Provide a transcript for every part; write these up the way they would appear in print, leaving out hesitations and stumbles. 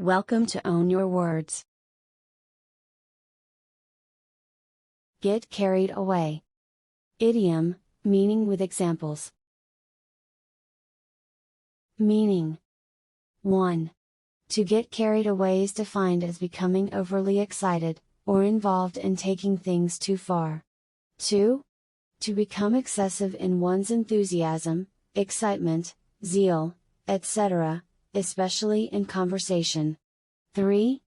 Welcome to Own Your Words. Get carried away. Idiom, meaning with examples. Meaning. 1. To get carried away is defined as becoming overly excited, or involved in taking things too far. 2. To become excessive in one's enthusiasm, excitement, zeal, etc., especially in conversation. 3.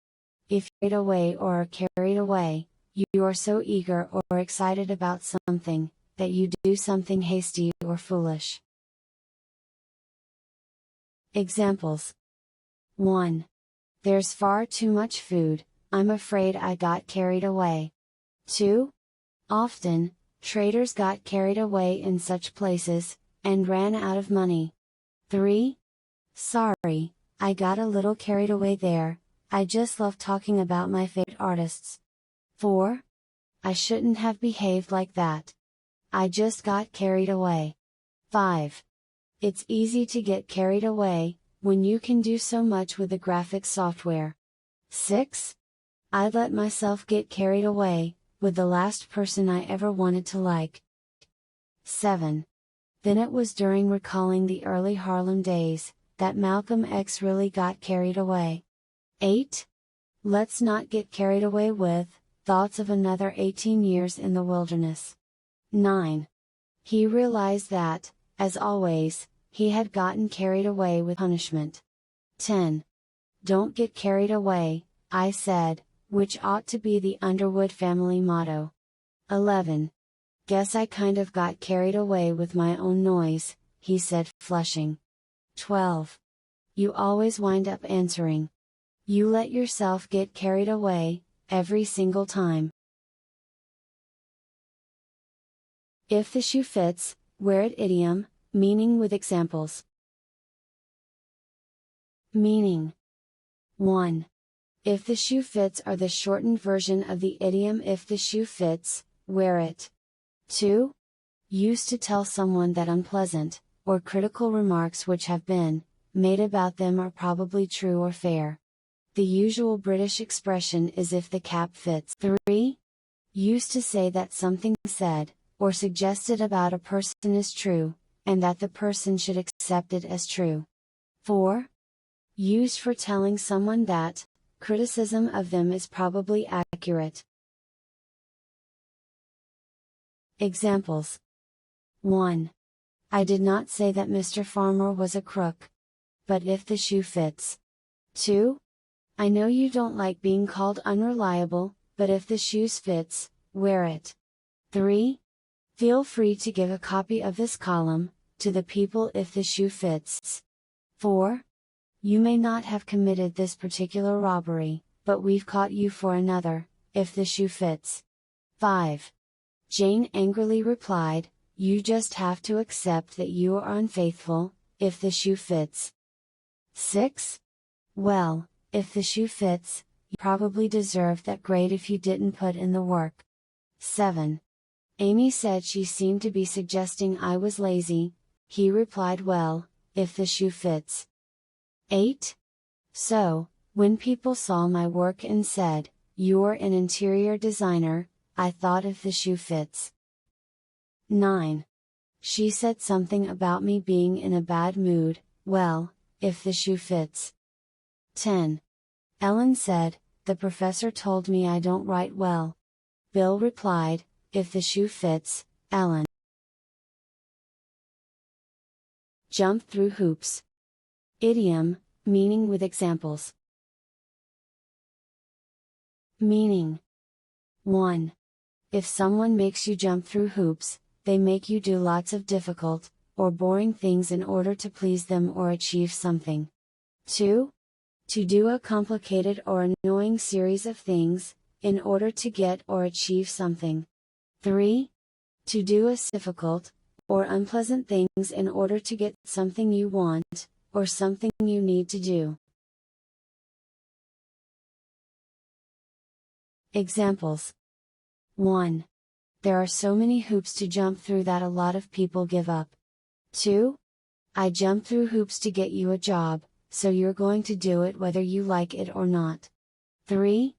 If carried away or are carried away, you are so eager or excited about something, that you do something hasty or foolish. Examples. 1. There's far too much food, I'm afraid I got carried away. 2. Often, traders got carried away in such places, and ran out of money. 3. Sorry, I got a little carried away there, I just love talking about my favorite artists. 4. I shouldn't have behaved like that. I just got carried away. 5. It's easy to get carried away, when you can do so much with the graphics software. 6. I let myself get carried away, with the last person I ever wanted to like. 7. Then it was during recalling the early Harlem days, that Malcolm X really got carried away. 8. Let's not get carried away with thoughts of another 18 years in the wilderness. 9. He realized that, as always, he had gotten carried away with punishment. 10. Don't get carried away, I said, which ought to be the Underwood family motto. 11. Guess I kind of got carried away with my own noise, he said, flushing. 12. You always wind up answering. You let yourself get carried away, every single time. If the shoe fits, wear it. Idiom, meaning with examples. Meaning. 1. If the shoe fits are the shortened version of the idiom if the shoe fits, wear it. 2. Used to tell someone that unpleasant, or critical remarks which have been made about them are probably true or fair. The usual British expression is if the cap fits. 3. Used to say that something said, or suggested about a person is true, and that the person should accept it as true. 4. Used for telling someone that criticism of them is probably accurate. Examples. 1. I did not say that Mr. Farmer was a crook. But if the shoe fits. 2. I know you don't like being called unreliable, but if the shoes fits, wear it. 3. Feel free to give a copy of this column to the people if the shoe fits. 4. You may not have committed this particular robbery, but we've caught you for another, if the shoe fits. 5. Jane angrily replied, you just have to accept that you are unfaithful, if the shoe fits. 6. Well, if the shoe fits, you probably deserve that grade if you didn't put in the work. 7. Amy said she seemed to be suggesting I was lazy, he replied well, if the shoe fits. 8. So, when people saw my work and said, you're an interior designer, I thought if the shoe fits. 9. She said something about me being in a bad mood, well, if the shoe fits. 10. Ellen said, the professor told me I don't write well. Bill replied, if the shoe fits, Ellen. Jump through hoops. Idiom, meaning with examples. Meaning. 1. If someone makes you jump through hoops, they make you do lots of difficult, or boring things in order to please them or achieve something. 2. To do a complicated or annoying series of things, in order to get or achieve something. 3. To do a difficult, or unpleasant things in order to get something you want, or something you need to do. Examples. 1. There are so many hoops to jump through that a lot of people give up. 2. I jumped through hoops to get you a job, so you're going to do it whether you like it or not. 3.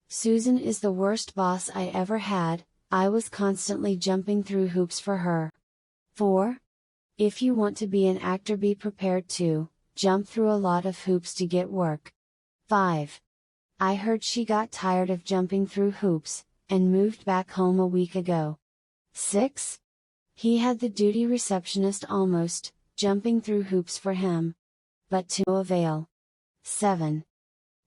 Susan is the worst boss I ever had, I was constantly jumping through hoops for her. 4. If you want to be an actor, be prepared to jump through a lot of hoops to get work. 5. I heard she got tired of jumping through hoops, and moved back home a week ago. 6. He had the duty receptionist almost jumping through hoops for him, but to no avail. 7.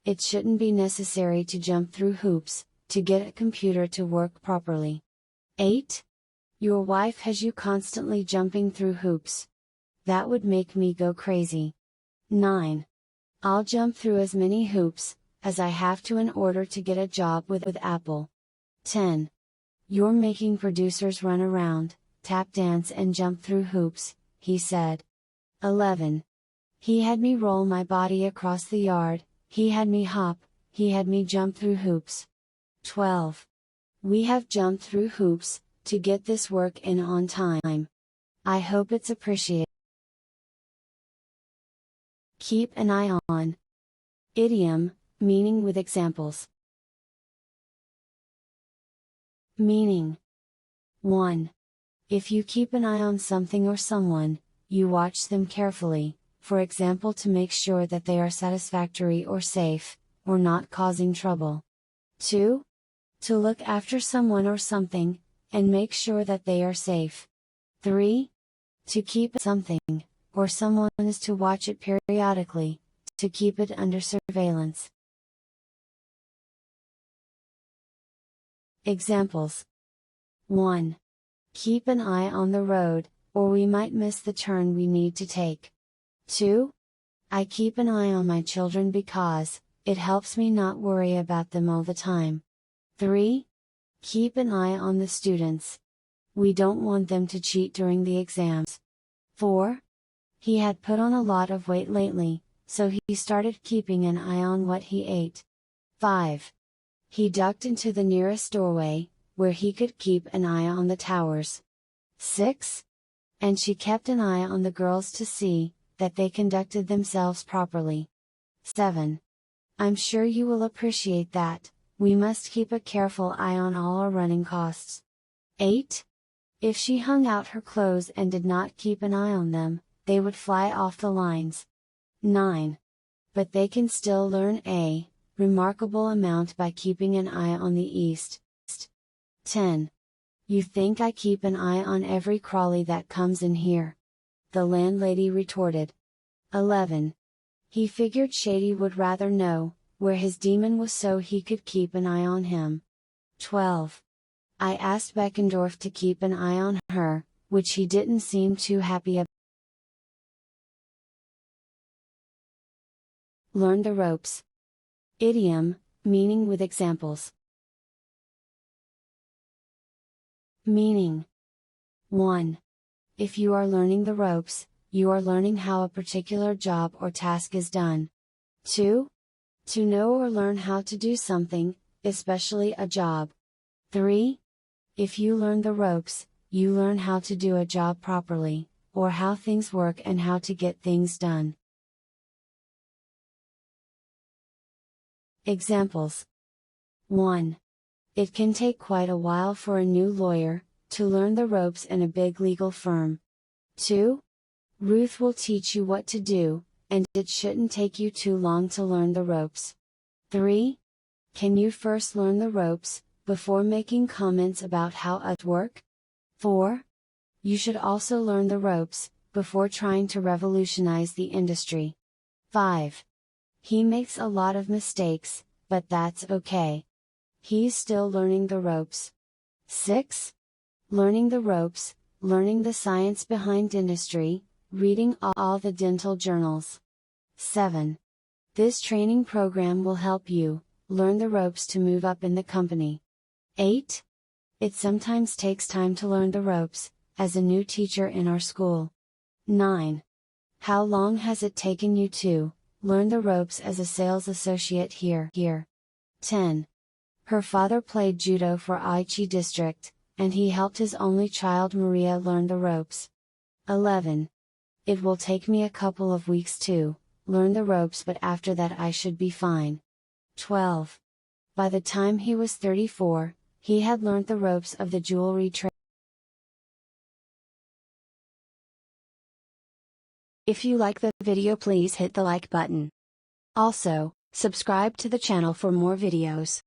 It shouldn't be necessary to jump through hoops to get a computer to work properly. 8. Your wife has you constantly jumping through hoops. That would make me go crazy. 9. I'll jump through as many hoops as I have to in order to get a job with Apple. 10. You're making producers run around, tap dance and jump through hoops, he said. 11. He had me roll my body across the yard, he had me hop, he had me jump through hoops. 12. We have jumped through hoops to get this work in on time. I hope it's appreciated. Keep an eye on. Idiom, meaning with examples. Meaning. 1. If you keep an eye on something or someone, you watch them carefully, for example to make sure that they are satisfactory or safe, or not causing trouble. 2. To look after someone or something, and make sure that they are safe. 3. To keep something, or someone is to watch it periodically, to keep it under surveillance. Examples. 1. Keep an eye on the road, or we might miss the turn we need to take. 2. I keep an eye on my children because it helps me not worry about them all the time. 3. Keep an eye on the students. We don't want them to cheat during the exams. 4. He had put on a lot of weight lately, so he started keeping an eye on what he ate. 5. He ducked into the nearest doorway, where he could keep an eye on the towers. 6. And she kept an eye on the girls to see that they conducted themselves properly. 7. I'm sure you will appreciate that, we must keep a careful eye on all our running costs. 8. If she hung out her clothes and did not keep an eye on them, they would fly off the lines. 9. But they can still learn a remarkable amount by keeping an eye on the east. 10. You think I keep an eye on every crawly that comes in here? The landlady retorted. 11. He figured Shady would rather know where his demon was so he could keep an eye on him. 12. I asked Beckendorf to keep an eye on her, which he didn't seem too happy about. Learn the ropes. Idiom, meaning with examples. Meaning. 1. If you are learning the ropes, you are learning how a particular job or task is done. 2. To know or learn how to do something, especially a job. 3. If you learn the ropes, you learn how to do a job properly, or how things work and how to get things done. Examples. 1. It can take quite a while for a new lawyer to learn the ropes in a big legal firm. 2. Ruth will teach you what to do, and it shouldn't take you too long to learn the ropes. 3. Can you first learn the ropes before making comments about how it work? 4. You should also learn the ropes before trying to revolutionize the industry. 5. He makes a lot of mistakes, but that's okay. He's still learning the ropes. 6. Learning the ropes, learning the science behind dentistry, reading all the dental journals. 7. This training program will help you learn the ropes to move up in the company. 8. It sometimes takes time to learn the ropes, as a new teacher in our school. 9. How long has it taken you to learn the ropes as a sales associate here? 10. Her father played judo for Aichi District, and he helped his only child Maria learn the ropes. 11. It will take me a couple of weeks to learn the ropes, but after that I should be fine. 12. By the time he was 34, he had learned the ropes of the jewelry trade. If you like the video, please hit the like button. Also, subscribe to the channel for more videos.